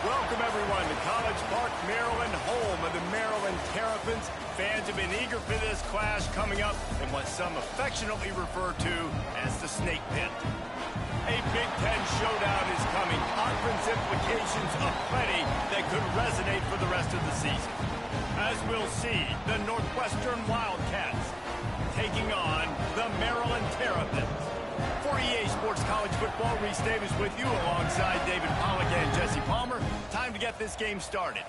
Welcome, everyone, to College Park, Maryland, home of the Maryland Terrapins. Fans have been eager for this clash coming up in what some affectionately refer to as the Snake Pit. A Big Ten showdown is coming. Conference implications aplenty that could resonate for the rest of the season. As we'll see, the Northwestern Wildcats taking on the Maryland Terrapins. For EA Sports College Football, Reese Davis with you alongside David Pollack and Jesse Palmer. Time to get this game started.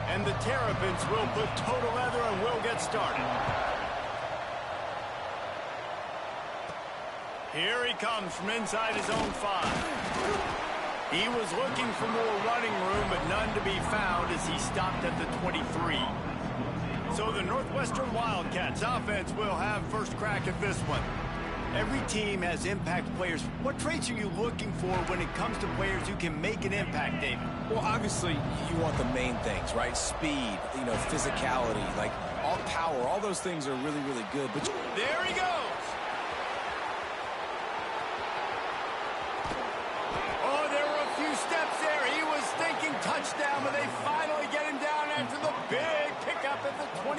And the Terrapins will put toe together and will get started. Here he comes from inside his own 5. He was looking for more running room, but none to be found as he stopped at the 23. So the Northwestern Wildcats offense will have first crack at this one. Every team has impact players. What traits are you looking for when it comes to players who can make an impact, David? Well, obviously, you want the main things, right? Speed, physicality, like all power. All those things are really, really good. But there he goes. Steps there. He was thinking touchdown, but they finally get him down after the big pickup at the 25.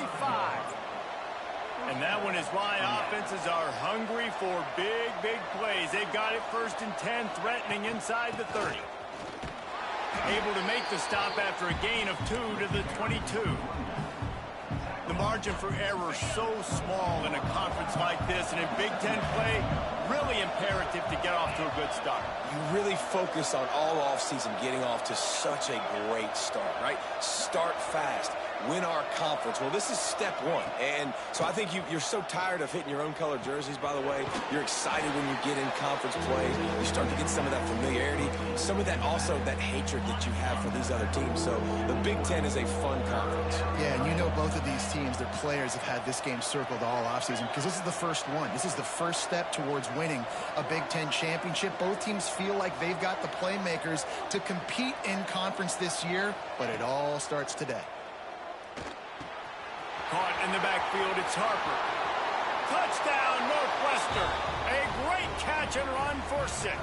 And that one is why offenses are hungry for big, big plays. They've got it 1st and 10, threatening inside the 30. Able to make the stop after a gain of 2 to the 22. The margin for error so small in a conference like this, and in Big Ten play, really imperative to get off to a good start. You really focus on all offseason getting off to such a great start, right? Start fast. Win our conference. Well, this is step 1. And so I think you're so tired of hitting your own color jerseys, by the way. You're excited when you get in conference play. You start to get some of that familiarity, some of that also that hatred that you have for these other teams. So the Big Ten is a fun conference. Yeah, and you know both of these teams, their players have had this game circled all offseason because this is the first one. This is the first step towards winning a Big Ten championship. Both teams feel like they've got the playmakers to compete in conference this year, but it all starts today. Caught in the backfield, it's Harper. Touchdown, Northwestern. A great catch and run for 6.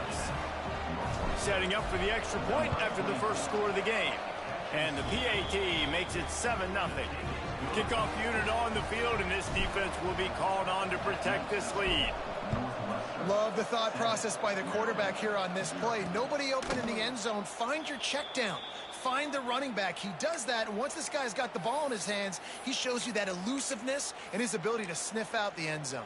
Setting up for the extra point after the first score of the game. And the PAT makes it 7-0. Kickoff unit on the field, and this defense will be called on to protect this lead. Love the thought process by the quarterback here on this play. Nobody open in the end zone. Find your check down. Find the running back. He does that, and once this guy's got the ball in his hands, he shows you that elusiveness and his ability to sniff out the end zone.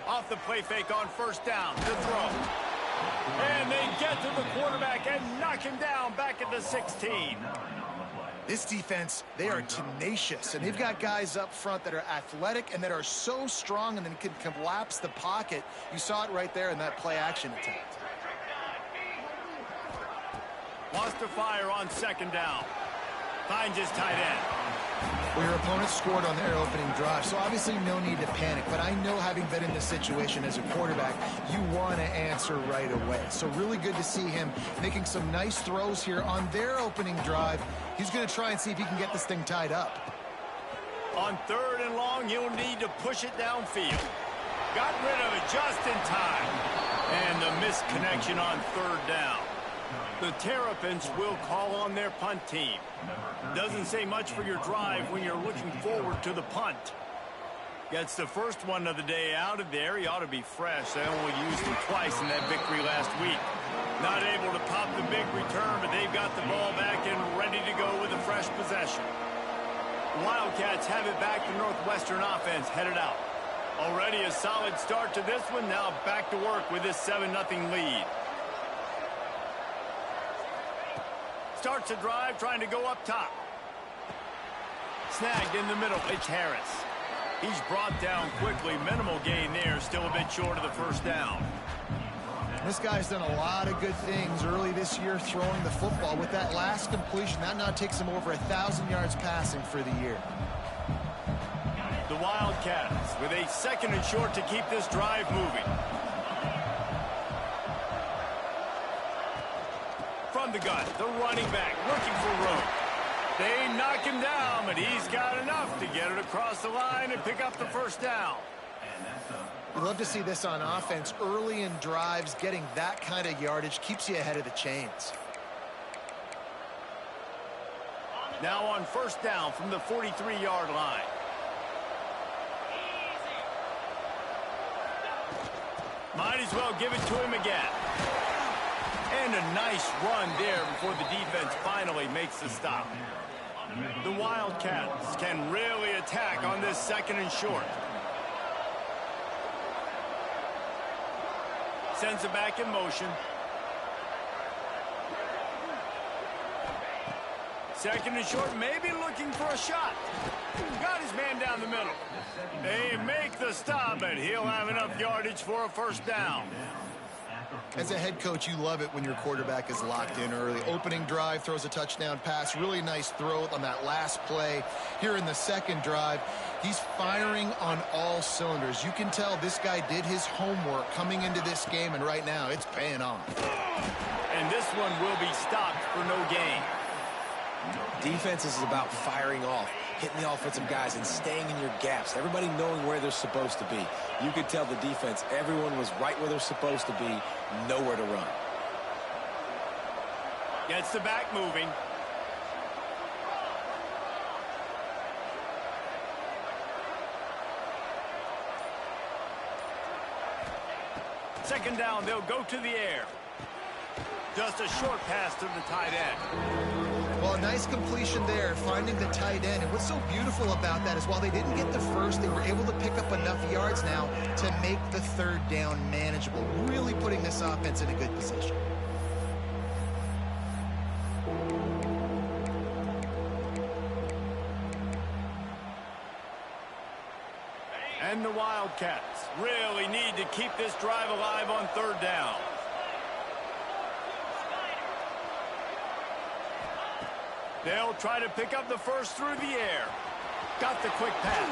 Off the play fake on 1st down. The throw. And they get to the quarterback and knock him down back at the 16. This defense, they are tenacious, and they've got guys up front that are athletic and that are so strong and then can collapse the pocket. You saw it right there in that play-action attempt. Wants to fire on 2nd down. Finds his tight end. Well, your opponent scored on their opening drive, so obviously no need to panic. But I know, having been in this situation as a quarterback, you want to answer right away. So really good to see him making some nice throws here on their opening drive. He's going to try and see if he can get this thing tied up. On 3rd and long, he'll need to push it downfield. Got rid of it just in time. And the missed connection on 3rd down. The Terrapins will call on their punt team. Doesn't say much for your drive when you're looking forward to the punt. Gets the first one of the day out of there. He ought to be fresh. They only used him twice in that victory last week. Not able to pop the big return, but they've got the ball back and ready to go with a fresh possession. Wildcats have it back. The Northwestern offense headed out. Already a solid start to this one. Now back to work with this 7-0 lead. Starts a drive, trying to go up top. Snagged in the middle. It's Harris. He's brought down quickly. Minimal gain there. Still a bit short of the 1st down. This guy's done a lot of good things early this year throwing the football. With that last completion, that now takes him over 1,000 yards passing for the year. The Wildcats with a 2nd and short to keep this drive moving. From the gun, the running back looking for room. They knock him down, but he's got enough to get it across the line and pick up the 1st down. We love to see this on offense. Early in drives, getting that kind of yardage keeps you ahead of the chains. Now on 1st down from the 43-yard line. Might as well give it to him again. And a nice run there before the defense finally makes the stop. The Wildcats can really attack on this 2nd and short. Sends it back in motion. 2nd and short, maybe looking for a shot. Got his man down the middle. They make the stop, and he'll have enough yardage for a 1st down. As a head coach, you love it when your quarterback is locked in early. Opening drive, throws a touchdown pass. Really nice throw on that last play. Here in the 2nd drive, he's firing on all cylinders. You can tell this guy did his homework coming into this game, and right now it's paying off. And this one will be stopped for no gain. Defense is about firing off, hitting the offensive guys, and staying in your gaps. Everybody knowing where they're supposed to be. You could tell the defense, everyone was right where they're supposed to be, nowhere to run. Gets the back moving. Second down, they'll go to the air. Just a short pass to the tight end. Well, a nice completion there, finding the tight end. And what's so beautiful about that is while they didn't get the first, they were able to pick up enough yards now to make the 3rd down manageable, really putting this offense in a good position. And the Wildcats really need to keep this drive alive on 3rd down. They'll try to pick up the 1st through the air. Got the quick pass.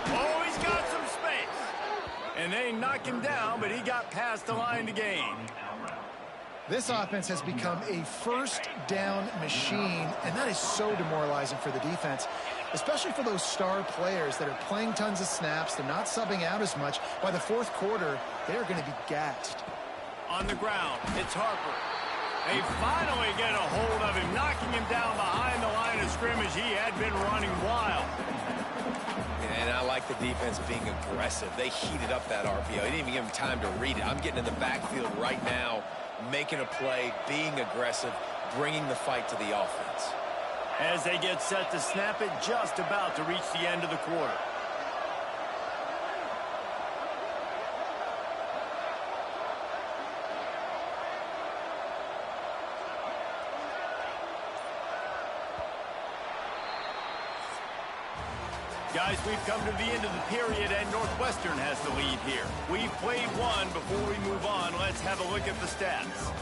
Oh, he's got some space. And they knock him down, but he got past the line to gain. This offense has become a 1st down machine, and that is so demoralizing for the defense, especially for those star players that are playing tons of snaps. They're not subbing out as much. By the 4th quarter, they're going to be gassed. On the ground, it's Harper. They finally get a hold of him, knocking him down behind the line of scrimmage. He had been running wild. And I like the defense being aggressive. They heated up that RPO. They didn't even give him time to read it. I'm getting in the backfield right now, making a play, being aggressive, bringing the fight to the offense. As they get set to snap it, just about to reach the end of the quarter. Guys, we've come to the end of the period, and Northwestern has the lead here. We've played one. Before we move on, let's have a look at the stats.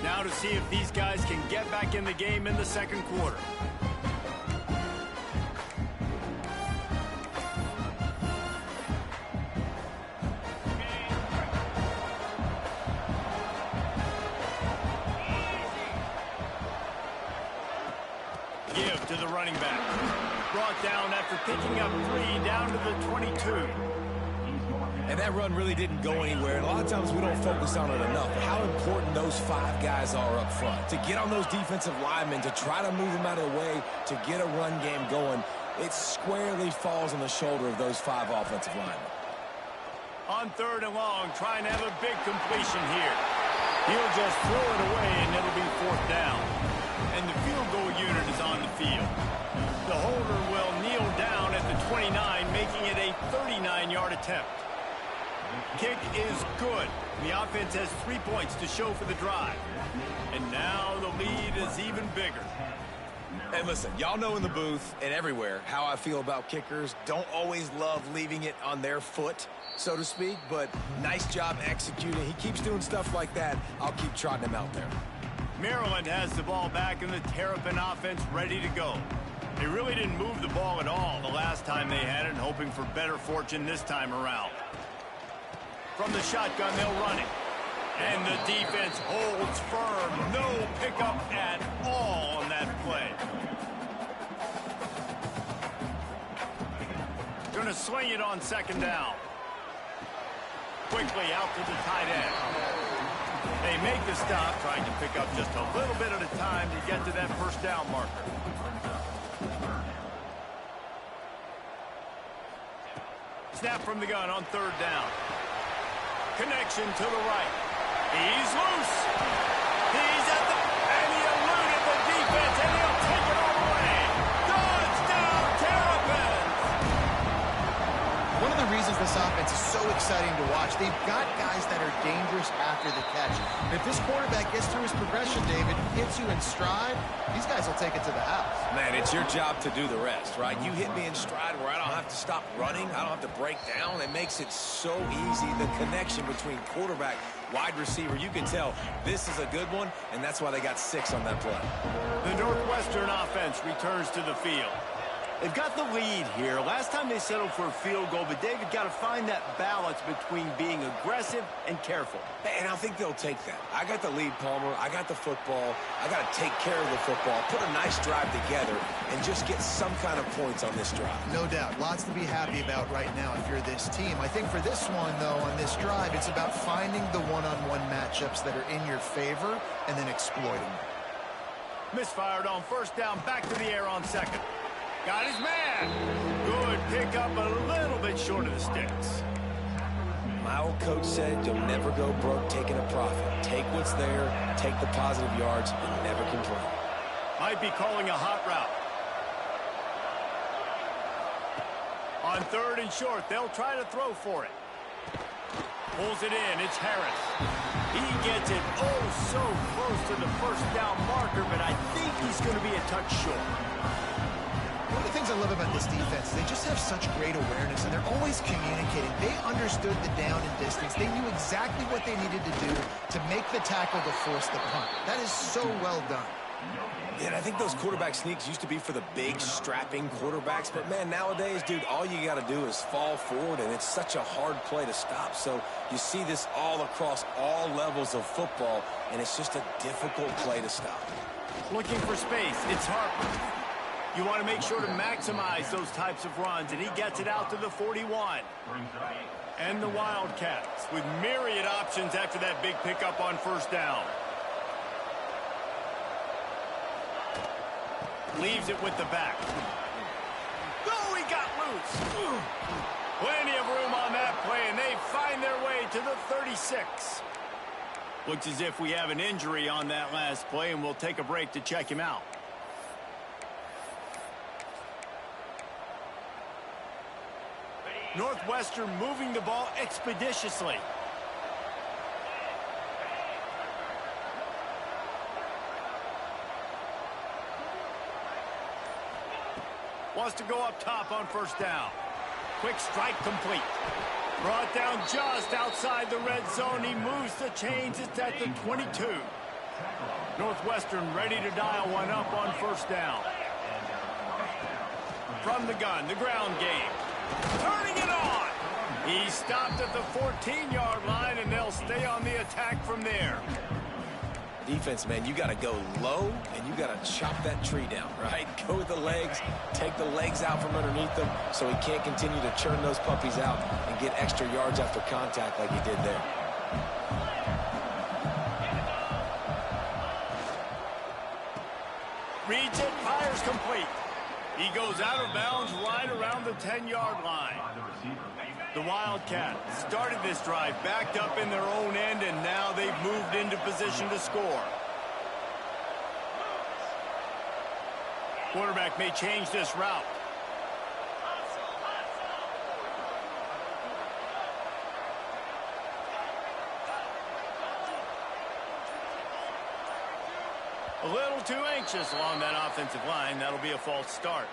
Now to see if these guys can get back in the game in the 2nd quarter. Give to the running back. Brought down after picking up 3 down to the 22. And that run really didn't go anywhere. And a lot of times we don't focus on it enough. How important those 5 guys are up front. To get on those defensive linemen, to try to move them out of the way, to get a run game going, it squarely falls on the shoulder of those 5 offensive linemen. On 3rd and long, trying to have a big completion here. He'll just throw it away, and it'll be 4th down. And the field goal unit is on the field. The holder will kneel down at the 29, making it a 39-yard attempt. Kick is good. The offense has 3 points to show for the drive. And now the lead is even bigger. And listen, y'all know in the booth and everywhere how I feel about kickers. Don't always love leaving it on their foot, so to speak, but nice job executing. He keeps doing stuff like that. I'll keep trotting him out there. Maryland has the ball back and the Terrapin offense ready to go. They really didn't move the ball at all the last time they had it, hoping for better fortune this time around. From the shotgun, they'll run it. And the defense holds firm. No pickup at all on that play. Going to sling it on second down. Quickly out to the tight end. They make the stop, trying to pick up just a little bit at a time to get to that first down marker. Snap from the gun on third down. Connection to the right. He's loose. He's at the... And he eluded the defense, and he'll take it all the way. Touchdown, Terrapins! One of the reasons this offense is so exciting to watch, they've got guys that are dangerous after the catch. And if this quarterback gets through his progression, David, hits you in stride, these guys will take it to the house. Man, it's your job to do the rest, right? You hit me in stride where I don't have to stop running. I don't have to break down. It makes it so easy. The connection between quarterback, wide receiver, you can tell this is a good one, and that's why they got 6 on that play. The Northwestern offense returns to the field. They've got the lead here. Last time they settled for a field goal, but David got to find that balance between being aggressive and careful. And I think they'll take that. I got the lead, Palmer. I got the football. I got to take care of the football, put a nice drive together, and just get some kind of points on this drive. No doubt. Lots to be happy about right now if you're this team. I think for this one, though, on this drive, it's about finding the one-on-one matchups that are in your favor and then exploiting them. Misfired on first down, back to the air on second. Got his man. Good pickup, a little bit short of the sticks. My old coach said you'll never go broke taking a profit. Take what's there, take the positive yards, and never complain. Might be calling a hot route. On third and short, they'll try to throw for it. Pulls it in, it's Harris. He gets it oh so close to the first down marker, but I think he's going to be a touch short. One of the things I love about this defense is they just have such great awareness, and they're always communicating. They understood the down and distance. They knew exactly what they needed to do to make the tackle to force the punt. That is so well done. Yeah, and I think those quarterback sneaks used to be for the big, strapping quarterbacks. But, man, nowadays, dude, all you got to do is fall forward, and it's such a hard play to stop. So you see this all across all levels of football, and it's just a difficult play to stop. Looking for space. It's Harper. You want to make sure to maximize those types of runs, and he gets it out to the 41. And the Wildcats with myriad options after that big pickup on first down. Leaves it with the back. Oh, he got loose. Plenty of room on that play, and they find their way to the 36. Looks as if we have an injury on that last play, and we'll take a break to check him out. Northwestern moving the ball expeditiously. Wants to go up top on first down. Quick strike complete. Brought down just outside the red zone. He moves the chains. It's at the 22. Northwestern ready to dial one up on first down. From the gun, the ground game. Turning it on. He stopped at the 14-yard line, and they'll stay on the attack from there. Defense, man, you got to go low, and you got to chop that tree down, right? Go with the legs, take the legs out from underneath them so he can't continue to churn those puppies out and get extra yards after contact like he did there. Reads it, fires complete. He goes out of bounds right around the 10-yard line. The Wildcats started this drive backed up in their own end, and now they've moved into position to score. Quarterback may change this route. A little too anxious along that offensive line. That'll be a false start.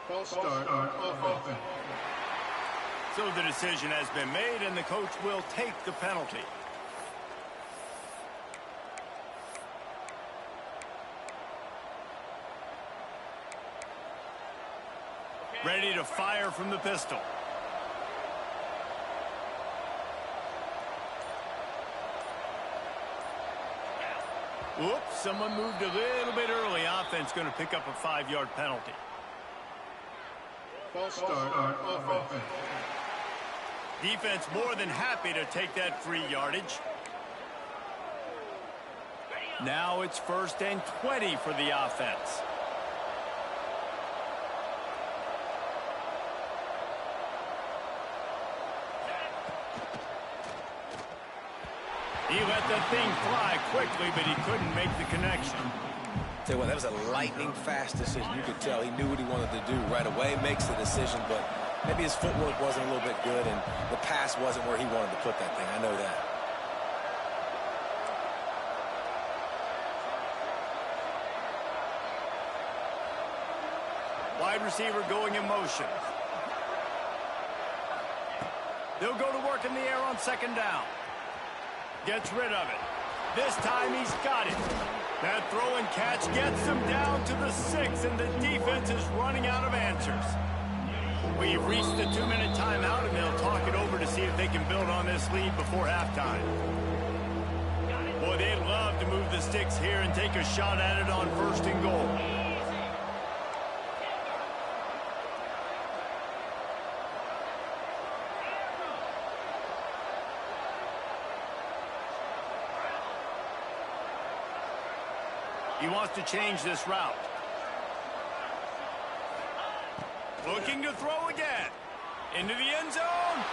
False start on offense. So the decision has been made, and the coach will take the penalty. Ready to fire from the pistol. Whoops, someone moved a little bit early. Offense going to pick up a 5-yard penalty. False start on offense. Defense more than happy to take that free yardage. Now it's 1st and 20 for the offense. He let the thing fly quickly, but he couldn't make the connection. Tell you what, that was a lightning-fast decision. You could tell he knew what he wanted to do right away, makes the decision, but maybe his footwork wasn't a little bit good, and the pass wasn't where he wanted to put that thing. I know that. Wide receiver going in motion. They'll go to work in the air on 2nd down. Gets rid of it. This time he's got it. That throw and catch gets them down to the 6, and the defense is running out of answers. We've reached the 2-minute timeout, and they'll talk it over to see if they can build on this lead before halftime. Boy, they'd love to move the sticks here and take a shot at it on 1st and goal. He wants to change this route. Looking to throw again. Into the end zone.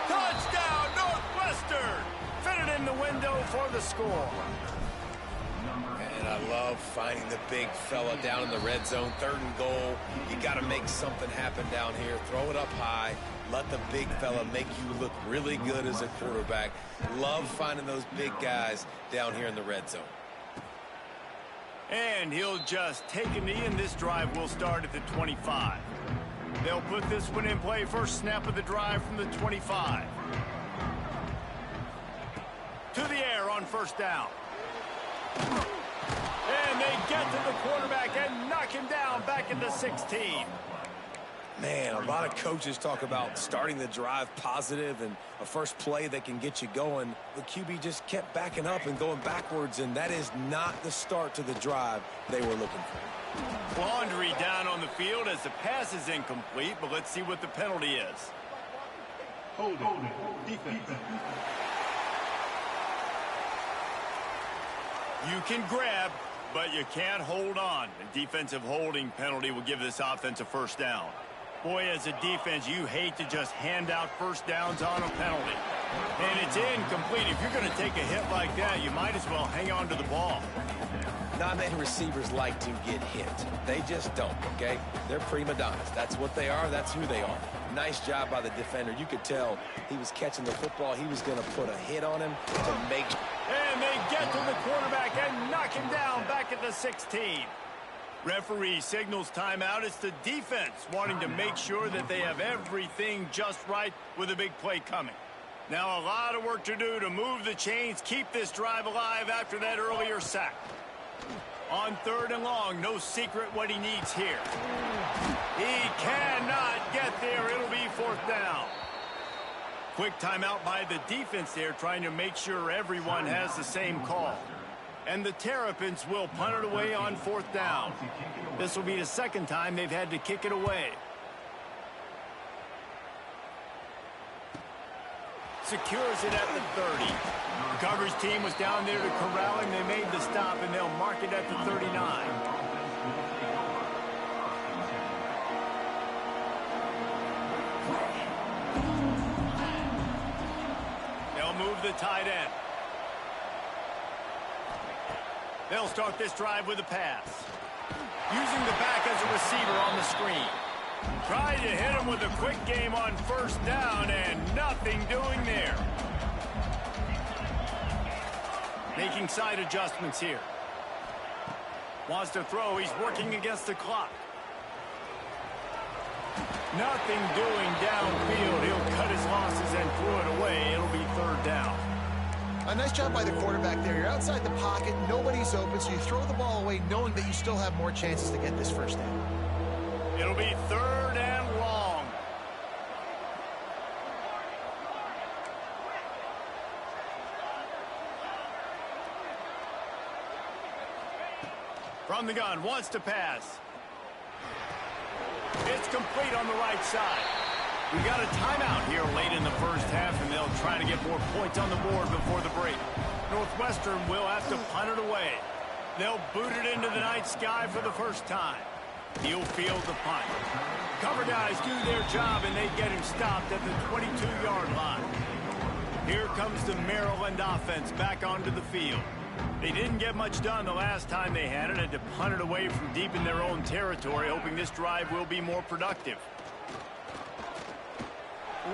Touchdown, Northwestern! Fitted in the window for the score. And I love finding the big fella down in the red zone. 3rd and goal. You got to make something happen down here. Throw it up high. Let the big fella make you look really good as a quarterback. Love finding those big guys down here in the red zone. And he'll just take a knee, and this drive will start at the 25. They'll put this one in play. First snap of the drive from the 25. To the air on 1st down. And they get to the quarterback and knock him down back at the 16. Man, a lot of coaches talk about starting the drive positive and a first play that can get you going. The QB just kept backing up and going backwards, and that is not the start to the drive they were looking for. Laundry down on the field as the pass is incomplete, but let's see what the penalty is. Hold it. Defense. You can grab, but you can't hold on. A defensive holding penalty will give this offense a 1st down. Boy, as a defense, you hate to just hand out 1st downs on a penalty. And it's incomplete. If you're going to take a hit like that, you might as well hang on to the ball. Not many receivers like to get hit. They just don't, okay? They're prima donnas. That's what they are. That's who they are. Nice job by the defender. You could tell he was catching the football. He was going to put a hit on him to make... And they get to the quarterback and knock him down back at the 16. Referee signals timeout. It's the defense wanting to make sure that they have everything just right with a big play coming. Now a lot of work to do to move the chains, keep this drive alive after that earlier sack. On 3rd and long, no secret what he needs here. He cannot get there. It'll be 4th down. Quick timeout by the defense there, trying to make sure everyone has the same call. And the Terrapins will punt it away on 4th down. This will be the 2nd time they've had to kick it away. Secures it at the 30. The coverage team was down there to corral him. They made the stop, and they'll mark it at the 39. They'll move the tight end. They'll start this drive with a pass. Using the back as a receiver on the screen. Tried to hit him with a quick game on 1st down, and nothing doing there. Making side adjustments here. Wants to throw. He's working against the clock. Nothing doing downfield. He'll cut his losses and throw it away. It'll be third down. A nice job by the quarterback there. You're outside the pocket. Nobody's open, so you throw the ball away knowing that you still have more chances to get this first down. It'll be third and long. From the gun, wants to pass. It's complete on the right side. We got a timeout here late in the first half, and they'll try to get more points on the board before the break. Northwestern will have to punt it away. They'll boot it into the night sky for the first time. He'll field the punt. Cover guys do their job, and they get him stopped at the 22-yard line. Here comes the Maryland offense back onto the field. They didn't get much done the last time they had it, and to punt it away from deep in their own territory, hoping this drive will be more productive.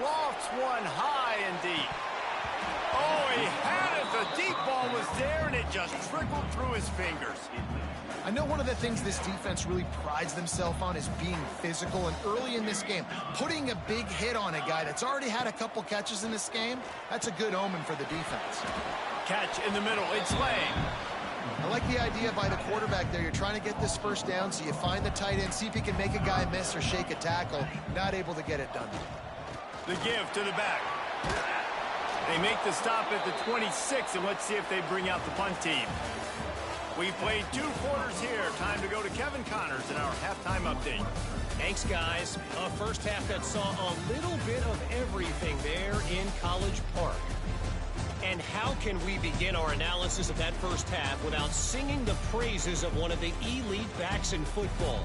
Lofts one high and deep. Oh, he had it. The deep ball was there, and it just trickled through his fingers. I know one of the things this defense really prides themselves on is being physical, and early in this game, putting a big hit on a guy that's already had a couple catches in this game, that's a good omen for the defense. Catch in the middle. It's Lang. I like the idea by the quarterback there. You're trying to get this first down, so you find the tight end, see if he can make a guy miss or shake a tackle. Not able to get it done. The give to the back. They make the stop at the 26, and let's see if they bring out the punt team. We played 2 quarters here. Time to go to Kevin Connors in our halftime update. Thanks, guys. A first half that saw a little bit of everything there in College Park. And how can we begin our analysis of that first half without singing the praises of one of the elite backs in football?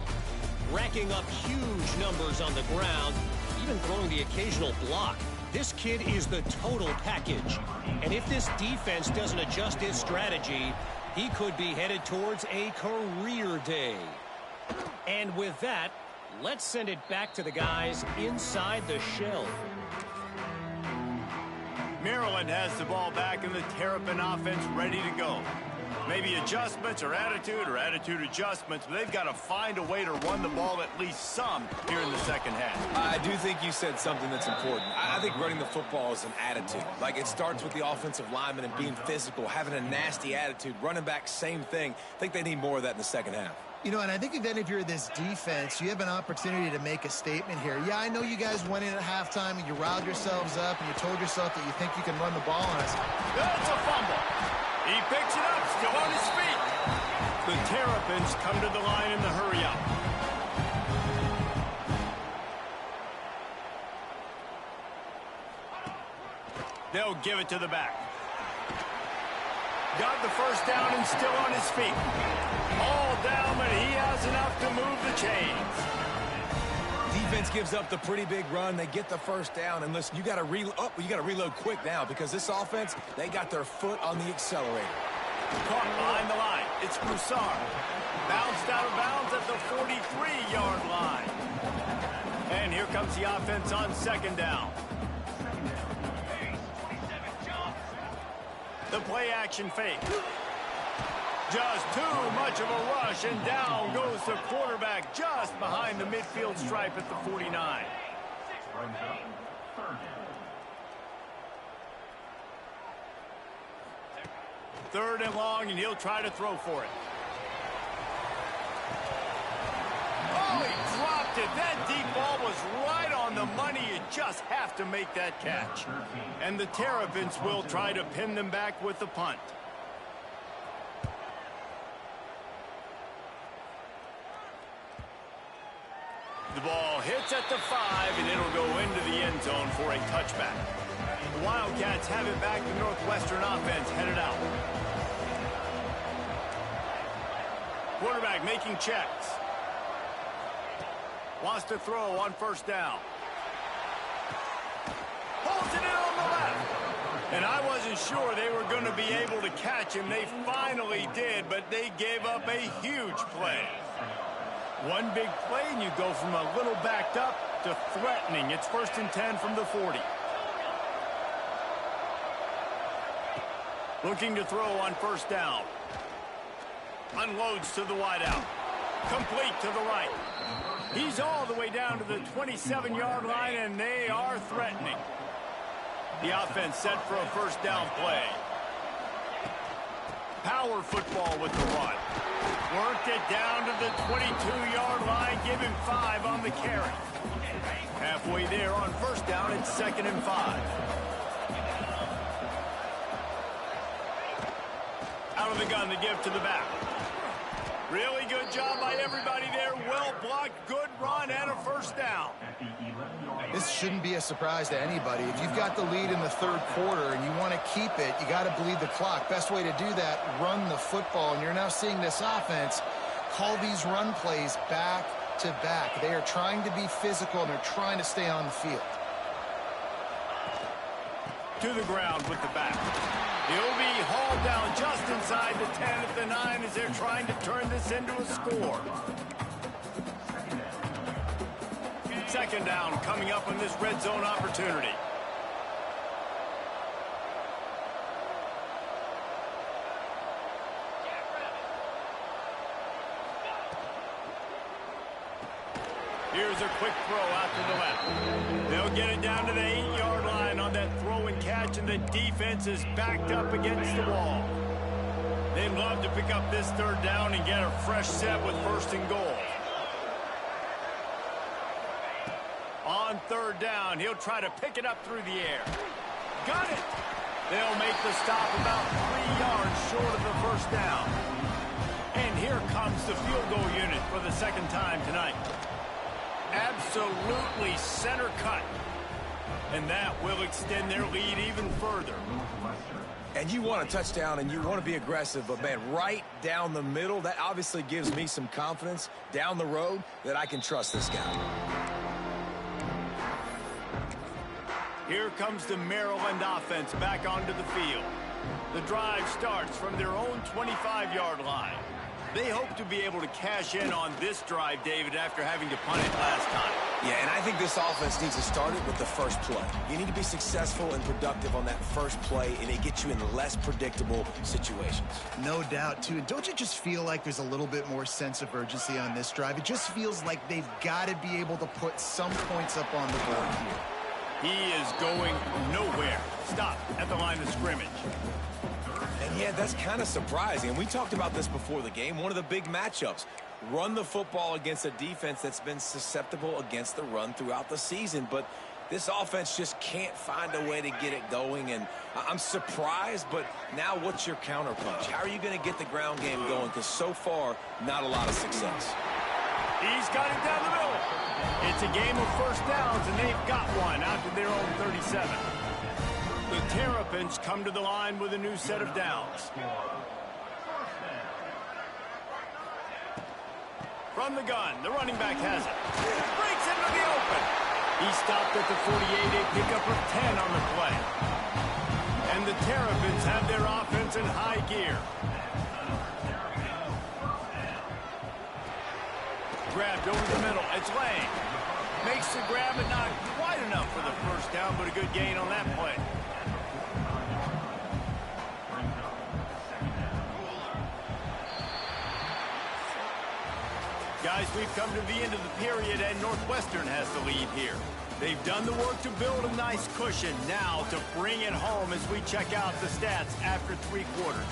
Racking up huge numbers on the ground, even throwing the occasional block. This kid is the total package. And if this defense doesn't adjust its strategy, he could be headed towards a career day. And with that, let's send it back to the guys inside the shell. Maryland has the ball back, and the Terrapin offense ready to go. Maybe adjustments or attitude adjustments, but they've got to find a way to run the ball at least some here in the second half. I do think you said something that's important. I think running the football is an attitude. Like, it starts with the offensive lineman and being physical, having a nasty attitude. Running back, same thing. I think they need more of that in the second half. You know, and I think then if you're this defense, you have an opportunity to make a statement here. Yeah, I know you guys went in at halftime and you riled yourselves up and you told yourself that you think you can run the ball on us. That's a fumble. He picks it up, still on his feet. The Terrapins come to the line in the hurry-up. They'll give it to the back. Got the first down and still on his feet. All down, but he has enough to move the chains. Defense gives up the pretty big run. They get the first down, and listen, you got to reload quick now because this offense, they got their foot on the accelerator. Caught behind the line. It's Broussard. Bounced out of bounds at the 43-yard line. And here comes the offense on second down. The play action fake. Just too much of a rush, and down goes the quarterback just behind the midfield stripe at the 49. Third and long, and he'll try to throw for it. Oh, he dropped it. That deep ball was right on the money. You just have to make that catch. And the Terrapins will try to pin them back with the punt. The ball hits at the 5, and it'll go into the end zone for a touchback. The Wildcats have it back. The Northwestern offense headed out. Quarterback making checks. Wants to throw on first down. Holds it in on the left. And I wasn't sure they were going to be able to catch him. They finally did, but they gave up a huge play. One big play, and you go from a little backed up to threatening. It's 1st and 10 from the 40. Looking to throw on first down. Unloads to the wideout. Complete to the right. He's all the way down to the 27-yard line, and they are threatening. The offense set for a first down play. Power football with the run. Worked it down to the 22-yard line. Give him 5 on the carry. Halfway there on first down, it's 2nd and 5. Out of the gun to give to the back. Really good job by everybody there. Well blocked, good run, and a first down. This shouldn't be a surprise to anybody. If you've got the lead in the third quarter and you want to keep it, you got to bleed the clock. Best way to do that, run the football. And you're now seeing this offense call these run plays back to back. They are trying to be physical, and they're trying to stay on the field. To the ground with the back. He'll be hauled down just inside the 10 at the 9 as they're trying to turn this into a score. 2nd down coming up on this red zone opportunity. Here's a quick throw out to the left. They'll get it down to the 8-yard line on that throw and catch, and the defense is backed up against the wall. They'd love to pick up this 3rd down and get a fresh set with 1st and goal. On 3rd down, he'll try to pick it up through the air. Got it! They'll make the stop about 3 yards short of the first down. And here comes the field goal unit for the 2nd time tonight. Absolutely center cut. And that will extend their lead even further. And you want a touchdown and you want to be aggressive, but man, right down the middle, that obviously gives me some confidence down the road that I can trust this guy. Here comes the Maryland offense back onto the field. The drive starts from their own 25-yard line. They hope to be able to cash in on this drive, David, after having to punt it last time. Yeah, and I think this offense needs to start it with the first play. You need to be successful and productive on that first play, and it gets you in less predictable situations. No doubt, too. And don't you just feel like there's a little bit more sense of urgency on this drive? It just feels like they've got to be able to put some points up on the board here. He is going nowhere. Stop at the line of scrimmage. And yeah, that's kind of surprising. And we talked about this before the game. One of the big matchups. Run the football against a defense that's been susceptible against the run throughout the season. But this offense just can't find a way to get it going. And I'm surprised, but now what's your counterpunch? How are you going to get the ground game going? Because so far, not a lot of success. He's got it down the middle. It's a game of first downs, and they've got one out to their own 37. The Terrapins come to the line with a new set of downs. From the gun, the running back has it. Breaks into the open. He stopped at the 48, a pickup of 10 on the play. And the Terrapins have their offense in high gear. Grabbed over the middle. It's Lang. Makes the grab, but not quite enough for the first down, but a good gain on that play. Guys, we've come to the end of the period, and Northwestern has the lead here. They've done the work to build a nice cushion. Now to bring it home as we check out the stats after 3 quarters.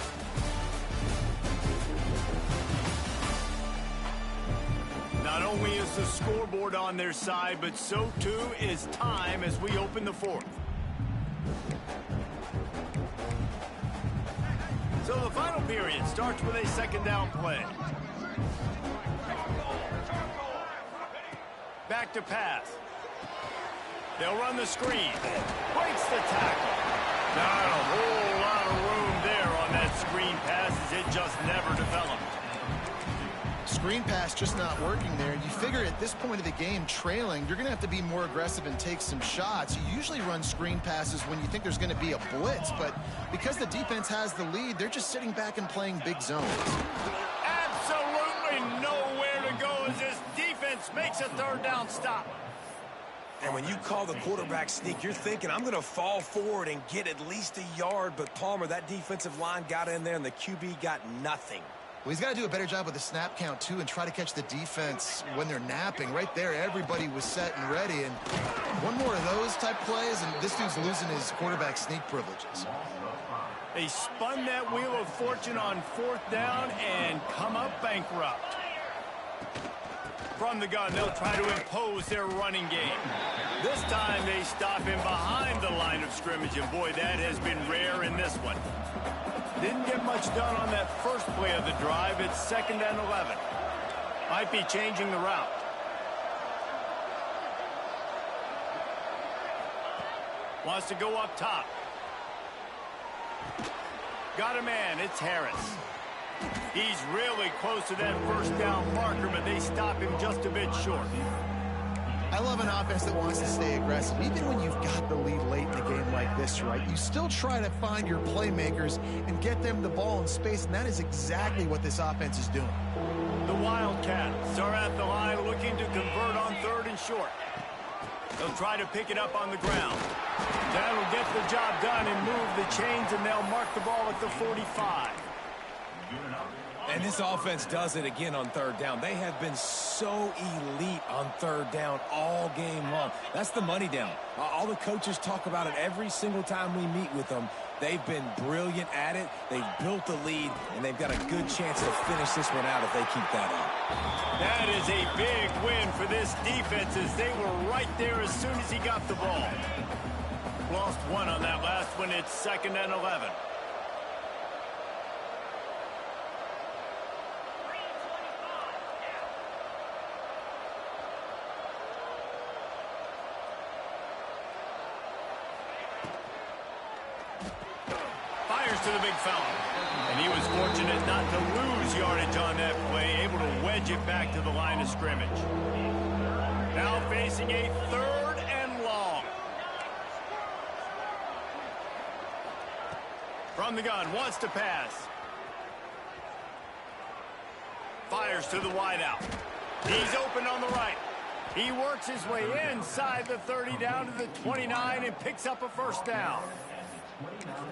Not only is the scoreboard on their side, but so too is time as we open the 4th. So the final period starts with a 2nd down play. Back to pass. They'll run the screen. Breaks the tackle. Not a whole lot of room there on that screen pass as it just never developed. Screen pass just not working there. You figure at this point of the game, trailing, you're going to have to be more aggressive and take some shots. You usually run screen passes when you think there's going to be a blitz, but because the defense has the lead, they're just sitting back and playing big zones. Absolutely nowhere to go as this defense makes a 3rd down stop. And when you call the quarterback sneak, you're thinking, I'm going to fall forward and get at least a yard. But, Palmer, that defensive line got in there, and the QB got nothing. Well, he's got to do a better job with the snap count, too, and try to catch the defense when they're napping. Right there, everybody was set and ready. And one more of those type plays, and this dude's losing his quarterback sneak privileges. They spun that wheel of fortune on 4th down and come up bankrupt. From the gun, they'll try to impose their running game. This time they stop him behind the line of scrimmage, and boy, that has been rare in this one. Didn't get much done on that first play of the drive. It's 2nd and 11. Might be changing the route. Wants to go up top. Got a man. It's Harris. He's really close to that first down marker, but they stop him just a bit short. I love an offense that wants to stay aggressive. Even when you've got the lead late in a game like this, right, you still try to find your playmakers and get them the ball in space, and that is exactly what this offense is doing. The Wildcats are at the line looking to convert on 3rd and short. They'll try to pick it up on the ground. That'll get the job done and move the chains, and they'll mark the ball at the 45. And this offense does it again on 3rd down. They have been so elite on 3rd down all game long. That's the money down. All the coaches talk about it every single time we meet with them. They've been brilliant at it. They've built the lead, and they've got a good chance to finish this one out if they keep that up. That is a big win for this defense, as they were right there as soon as he got the ball. Lost one on that last one. It's 2nd and 11. To the big fella. And he was fortunate not to lose yardage on that play, able to wedge it back to the line of scrimmage. Now facing a 3rd and long. From the gun, wants to pass. Fires to the wideout. He's open on the right. He works his way inside the 30 down to the 29 and picks up a 1st down.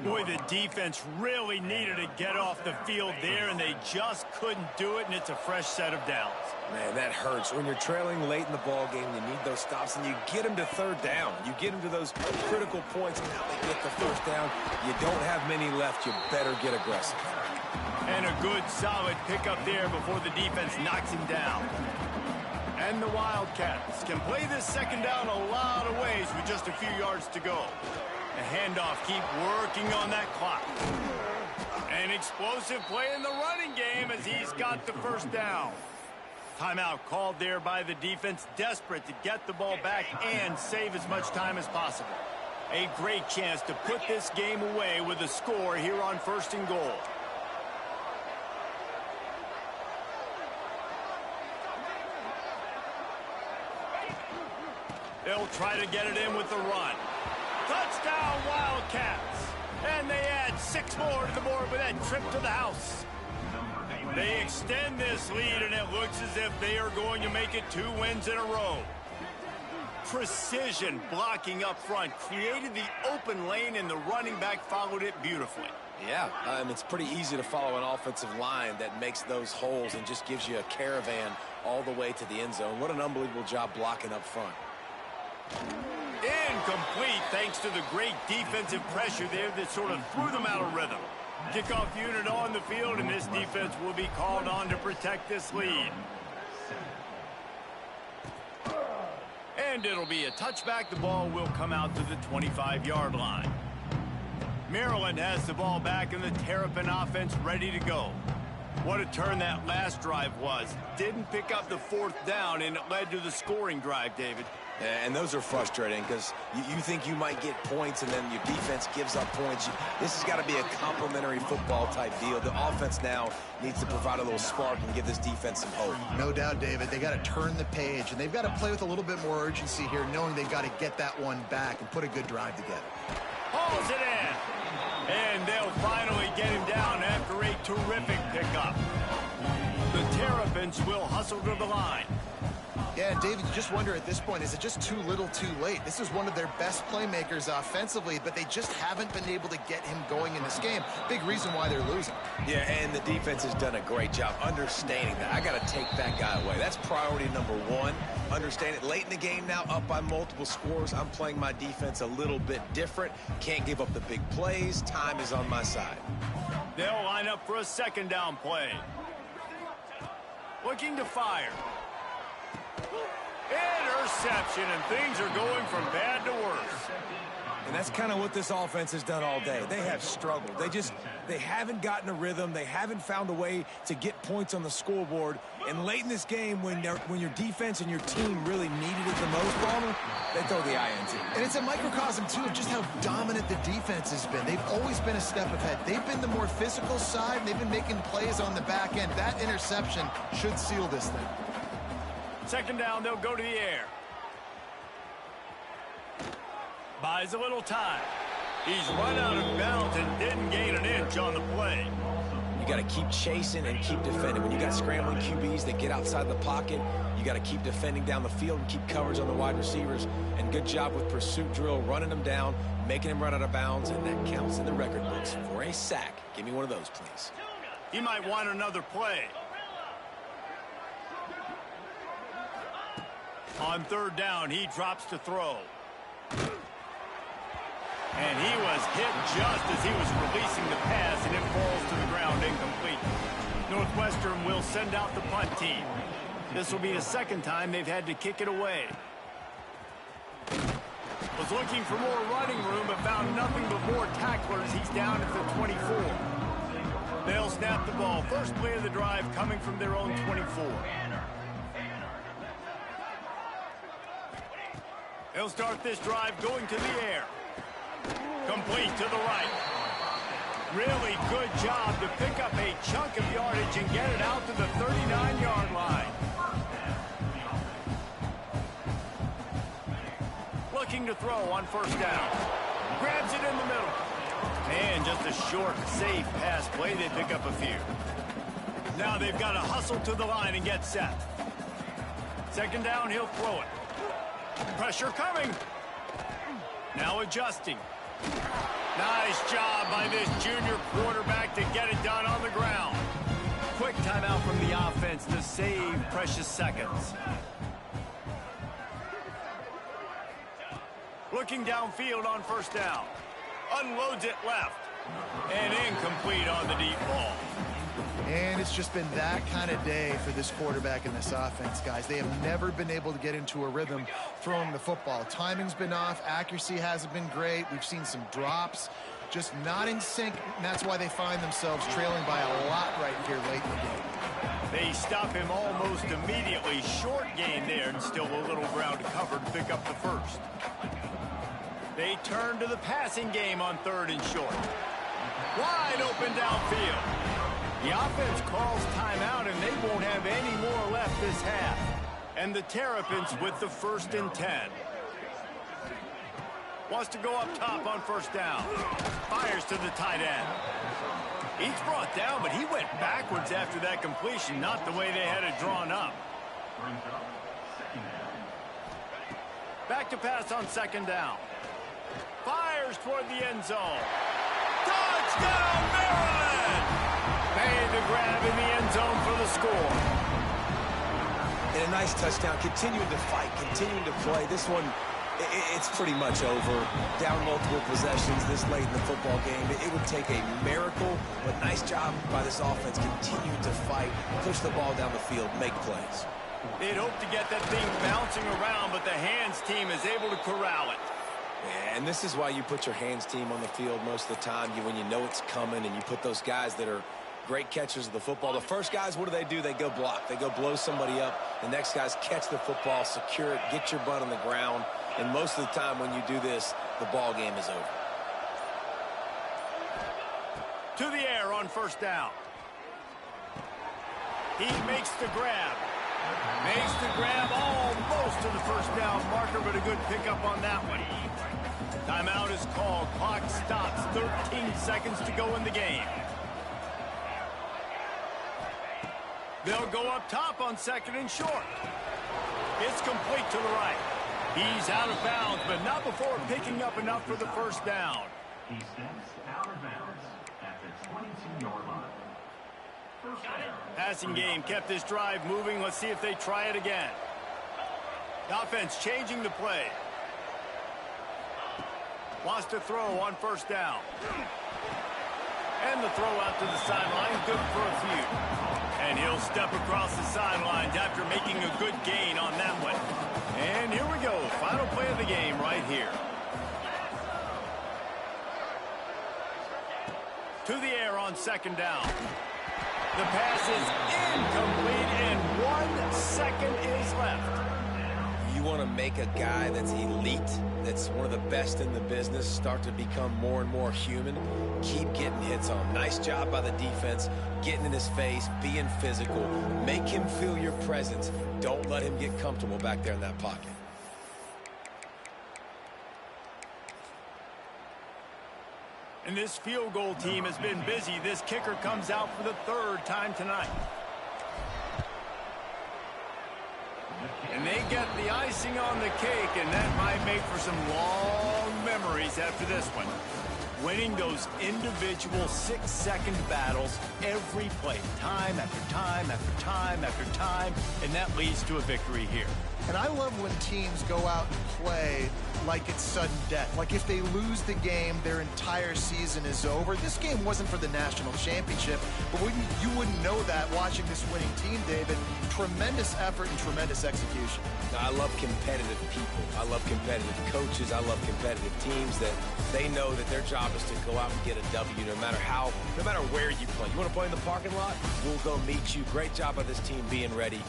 Boy, the defense really needed to get off the field there, and they just couldn't do it, and it's a fresh set of downs. Man, that hurts. When you're trailing late in the ball game, you need those stops, and you get them to 3rd down. You get them to those critical points, and now they get the 1st down. You don't have many left. You better get aggressive. And a good, solid pickup there before the defense knocks him down. And the Wildcats can play this 2nd down a lot of ways with just a few yards to go. The handoff, keep working on that clock. An explosive play in the running game as he's got the 1st down. Timeout called there by the defense, desperate to get the ball back and save as much time as possible. A great chance to put this game away with a score here on 1st and goal. They'll try to get it in with the run. Touchdown, Wildcats. And they add 6 more to the board with that trip to the house. They extend this lead, and it looks as if they are going to make it 2 wins in a row. Precision blocking up front created the open lane, and the running back followed it beautifully. Yeah, it's pretty easy to follow an offensive line that makes those holes and just gives you a caravan all the way to the end zone. What an unbelievable job blocking up front. Incomplete thanks to the great defensive pressure there that sort of threw them out of rhythm. Kickoff unit on the field, and this defense will be called on to protect this lead. And it'll be a touchback. The ball will come out to the 25-yard line. Maryland has the ball back, and the Terrapin offense ready to go. What a turn that last drive was. Didn't pick up the 4th down, and it led to the scoring drive, David. And those are frustrating because you think you might get points, and then your defense gives up points. This has got to be a complementary football type deal. The offense now needs to provide a little spark and give this defense some hope. No doubt, David. They got to turn the page, and they've got to play with a little bit more urgency here, knowing they've got to get that one back and put a good drive together. Hauls it in. And they'll finally get him down after a terrific pickup. The Terrapins will hustle to the line. Yeah, and David, you just wonder at this point, is it just too little too late? This is one of their best playmakers offensively, but they just haven't been able to get him going in this game. Big reason why they're losing. Yeah, and the defense has done a great job understanding that. I got to take that guy away. That's priority number one. Understand it. Late in the game now, up by multiple scores. I'm playing my defense a little bit different. Can't give up the big plays. Time is on my side. They'll line up for a second down play. Looking to fire. Interception, and things are going from bad to worse. And that's kind of what this offense has done all day. They have struggled. They haven't gotten a rrhythm. They haven't found a way to get points on the scoreboard. And late in this game, when your defense and your team really needed it the most, Palmer, they throw the INT. And it's a microcosm, too, of just how dominant the defense has been. They've always been a step ahead. They've been the more physical side, and they've been making plays on the back end. That interception should seal this thing. Second down, they'll go to the air. Buys a little time. He's run out of bounds and didn't gain an inch on the play. You got to keep chasing and keep defending. When you got scrambling QBs that get outside the pocket, you got to keep defending down the field and keep coverage on the wide receivers. And good job with pursuit drill, running them down, making them run out of bounds, and that counts in the record books for a sack. Give me one of those, please. He might want another play. On third down, he drops to throw. And he was hit just as he was releasing the pass, and it falls to the ground incomplete. Northwestern will send out the punt team. This will be the second time they've had to kick it away. Was looking for more running room, but found nothing but more tacklers. He's down at the 24. They'll snap the ball. First play of the drive coming from their own 24. They'll start this drive going to the air. Complete to the right. Really good job to pick up a chunk of yardage and get it out to the 39-yard line. Looking to throw on first down. Grabs it in the middle. And just a short, safe pass play. They pick up a few. Now they've got to hustle to the line and get set. Second down, he'll throw it. Pressure coming. Now adjusting. Nice job by this junior quarterback to get it done on the ground. Quick timeout from the offense to save precious seconds. Looking downfield on first down. Unloads it left. And incomplete on the deep ball. And it's just been that kind of day for this quarterback and this offense, guys. They have never been able to get into a rhythm throwing the football. Timing's been off. Accuracy hasn't been great. We've seen some drops. Just not in sync. And that's why they find themselves trailing by a lot right here late in the game. They stop him almost immediately. Short gain there, and still a little ground to cover to pick up the first. They turn to the passing game on third and short. Wide open downfield. The offense calls timeout, and they won't have any more left this half. And the Terrapins with the 1st and 10. Wants to go up top on first down. Fires to the tight end. He's brought down, but he went backwards after that completion, not the way they had it drawn up. Back to pass on second down. Fires toward the end zone. Touchdown, Maryland! Made the grab in the end zone for the score. And a nice touchdown. Continuing to fight, continuing to play. This one, it's pretty much over. Down multiple possessions this late in the football game. It would take a miracle, but nice job by this offense. Continuing to fight, push the ball down the field, make plays. They'd hope to get that thing bouncing around, but the hands team is able to corral it. Yeah, and this is why you put your hands team on the field most of the time. When you know it's coming, and you put those guys that are great catchers of the football. The first guys, what do? They go block. They go blow somebody up. The next guys catch the football, secure it, get your butt on the ground. And most of the time when you do this, the ball game is over. To the air on first down. He makes the grab. Makes the grab almost to the first down marker, but a good pickup on that one. Timeout is called. Clock stops. 13 seconds to go in the game. They'll go up top on second and short. It's complete to the right. He's out of bounds, but not before picking up enough for the first down. He steps out of bounds at the 22-yard line. First down. Passing game kept this drive moving. Let's see if they try it again. The offense changing the play. Wants to throw on first down. And the throw out to the sideline, good for a few. And he'll step across the sidelines after making a good gain on that one. And here we go, final play of the game right here. To the air on second down. The pass is incomplete, and 1 second is left. You want to make a guy that's elite, that's one of the best in the business, start to become more and more human. Keep getting hits on him. Nice job by the defense, getting in his face, being physical. Make him feel your presence. Don't let him get comfortable back there in that pocket. And this field goal team has been busy. This kicker comes out for the 3rd time tonight. And they get the icing on the cake, and that might make for some long memories after this one. Winning those individual 6-second battles every play, time after time after time after time, and that leads to a victory here. And I love when teams go out and play like it's sudden death. Like if they lose the game, their entire season is over. This game wasn't for the national championship, but you wouldn't know that watching this winning team, David. Tremendous effort and tremendous execution. I love competitive people. I love competitive coaches. I love competitive teams that they know that their job is to go out and get a W no matter where you play. You want to play in the parking lot? We'll go meet you. Great job by this team being ready.